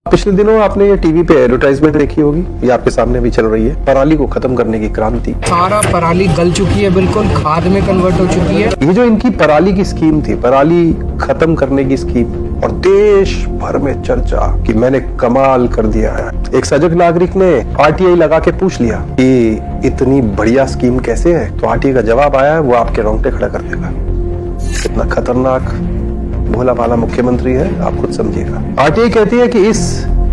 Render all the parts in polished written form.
पिछले दिनों आपने ये टीवी पे एडवर्टाइजमेंट देखी होगी, ये आपके सामने भी चल रही है। पराली को खत्म करने की क्रांति। सारा पराली गल चुकी है, बिल्कुल खाद में कन्वर्ट हो चुकी है। ये जो इनकी पराली की स्कीम थी, पराली खत्म करने की स्कीम, और देश भर में चर्चा कि मैंने कमाल कर दिया है। एक सजग नागरिक ने आरटीआई लगा के पूछ लिया कि इतनी बढ़िया स्कीम कैसे है, तो आरटीआई का जवाब आया, वो आपके रोंगटे खड़ा कर देगा। कितना खतरनाक भोला भाला मुख्यमंत्री है, आप खुद समझिएगा। आरटीआई कहती है कि इस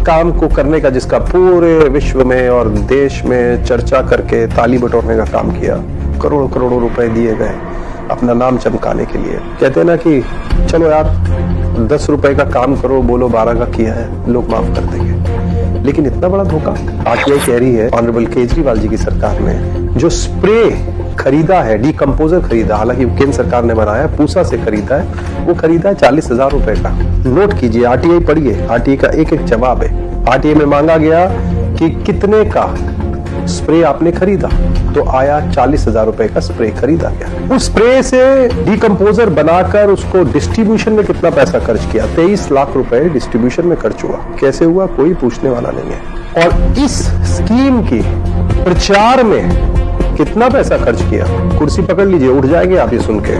काम को करने का, जिसका पूरे विश्व में और देश में चर्चा करके ताली बटोरने का काम किया, करोड़ों करोड़ों रुपए दिए गए अपना नाम चमकाने के लिए। कहते हैं ना कि चलो यार 10 रुपए का काम करो, बोलो 12 का किया है, लोग माफ कर देंगे। लेकिन इतना बड़ा धोखा। आरटीआई कह रही है, ऑनरेबल केजरीवाल जी की सरकार ने जो स्प्रे खरीदा है, डीकंपोजर खरीदा, हालांकि केंद्र सरकार ने बनाया, पूसा से खरीदा है, वो खरीदा है 40,000 रुपए का। नोट कीजिए, आरटीआई पढ़िए, आरटीआई का एक एक जवाब है। आरटीआई में मांगा गया कि कितने का स्प्रे आपने खरीदा, तो आया 40,000 रुपए का स्प्रे खरीदा गया। उस स्प्रे से डीकंपोजर बनाकर उसको डिस्ट्रीब्यूशन में कितना पैसा खर्च किया, 23 लाख रुपए डिस्ट्रीब्यूशन में खर्च हुआ। कैसे हुआ, कोई पूछने वाला नहीं है। और इस स्कीम की प्रचार में कितना पैसा खर्च किया, कुर्सी पकड़ लीजिए, उठ जाएंगे आप ये सुन के।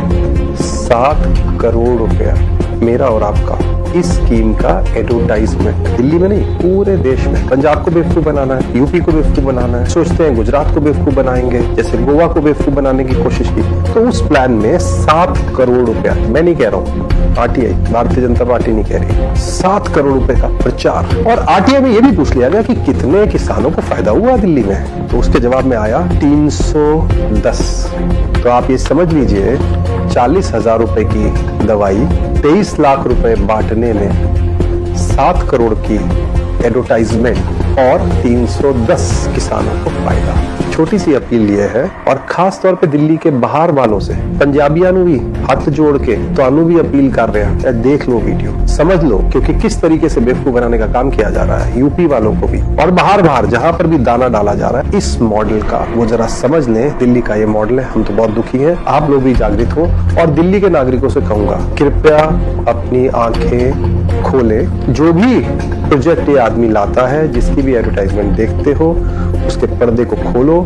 7 करोड़ रुपया मेरा और आपका इस स्कीम का एडवर्टाइजमेंट। दिल्ली में नहीं, पूरे देश में। पंजाब को बेवकूफ बनाना है, यूपी को बेवकूफ बनाना है, सोचते हैं गुजरात को बेवकूफ बनाएंगे, जैसे गोवा को बेवकूफ बनाने की कोशिश की। तो उस प्लान में 7 करोड़ रुपया, मैं नहीं कह रहा हूँ, आरटीआई, भारतीय जनता पार्टी नहीं कह रही, 7 करोड़ रुपए का प्रचार। और आरटीआई में यह भी पूछ लिया गया कि कितने किसानों को फायदा हुआ दिल्ली में, तो उसके जवाब में आया 310। तो आप ये समझ लीजिए, 40,000 रुपए की दवाई 23 लाख रुपए बांटने में 7 करोड़ की एडवर्टाइजमेंट और 310 किसानों को फायदा। छोटी सी अपील ये है, और खास तौर पे दिल्ली के बाहर वालों से, पंजाबियों भी हाथ जोड़ के तो भी अपील कर रहे हैं, देख लो वीडियो, समझ लो, क्योंकि किस तरीके से बेवकूफ बनाने का काम किया जा रहा है। यूपी वालों को भी और बाहर जहां पर भी दाना डाला जा रहा है, इस मॉडल का वो जरा समझ लें। दिल्ली का ये मॉडल है, हम तो बहुत दुखी हैं, आप लोग भी जागृत हो। और दिल्ली के नागरिकों से कहूंगा, कृपया अपनी आंखें खोले। जो भी प्रोजेक्ट ये आदमी लाता है, जिसकी भी एडवर्टाइजमेंट देखते हो, उसके पर्दे को खोलो,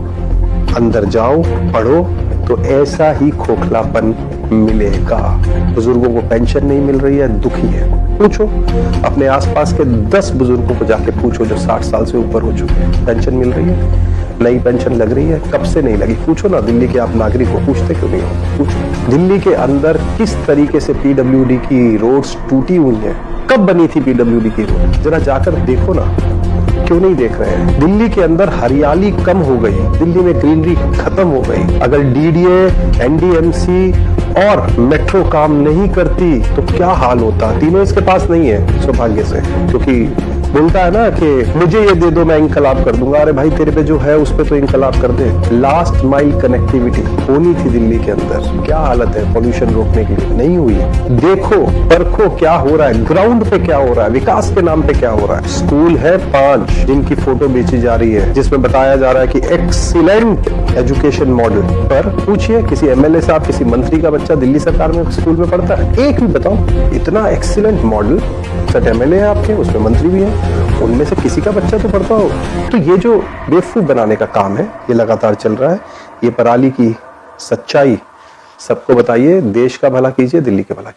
अंदर जाओ, पढ़ो, तो ऐसा ही खोखलापन मिलेगा। बुजुर्गों को पेंशन नहीं मिल रही है, दुखी है, पूछो अपने आसपास के 10 बुजुर्गों को जाके पूछो जो 60 साल से ऊपर हो चुके हैं, पेंशन मिल रही है, नई पेंशन लग रही है, कब से नहीं लगी, पूछो ना। दिल्ली के आप नागरिक को पूछते क्यों नहीं हो, पूछो। दिल्ली के अंदर किस तरीके से पीडब्ल्यूडी की रोड्स टूटी हुई है, कब बनी थी पीडब्ल्यूडी की रोड, जरा जाकर देखो ना, क्यों नहीं देख रहे हैं। दिल्ली के अंदर हरियाली कम हो गई, दिल्ली में ग्रीनरी खत्म हो गई। अगर डीडीए, एनडीएमसी और मेट्रो काम नहीं करती तो क्या हाल होता। तीनों इसके पास नहीं है सौभाग्य से, क्योंकि बोलता है ना कि मुझे ये दे दो, मैं इंकलाब कर दूंगा। अरे भाई, तेरे पे जो है उस पे तो इंकलाब कर दे। लास्ट माइल कनेक्टिविटी होनी थी दिल्ली के अंदर, क्या हालत है पॉल्यूशन रोकने की, नहीं हुई। देखो, परखो क्या हो रहा है, ग्राउंड पे क्या हो रहा है, विकास के नाम पे क्या हो रहा है। स्कूल है 5 जिनकी फोटो बेची जा रही है, जिसमें बताया जा रहा है कि एक्सीलेंट एजुकेशन मॉडल। पर पूछिए किसी एमएलए साहब, किसी मंत्री का बच्चा दिल्ली सरकार में स्कूल में पढ़ता है, एक भी बताओ। इतना एक्सीलेंट मॉडल, सट एमएलए है आपके, उसमें मंत्री भी है, उनमें से किसी का बच्चा तो पढ़ता हो। तो ये जो बेवकूफ बनाने का काम है, ये लगातार चल रहा है। ये पराली की सच्चाई सबको बताइए, देश का भला कीजिए, दिल्ली का भला कीजिए।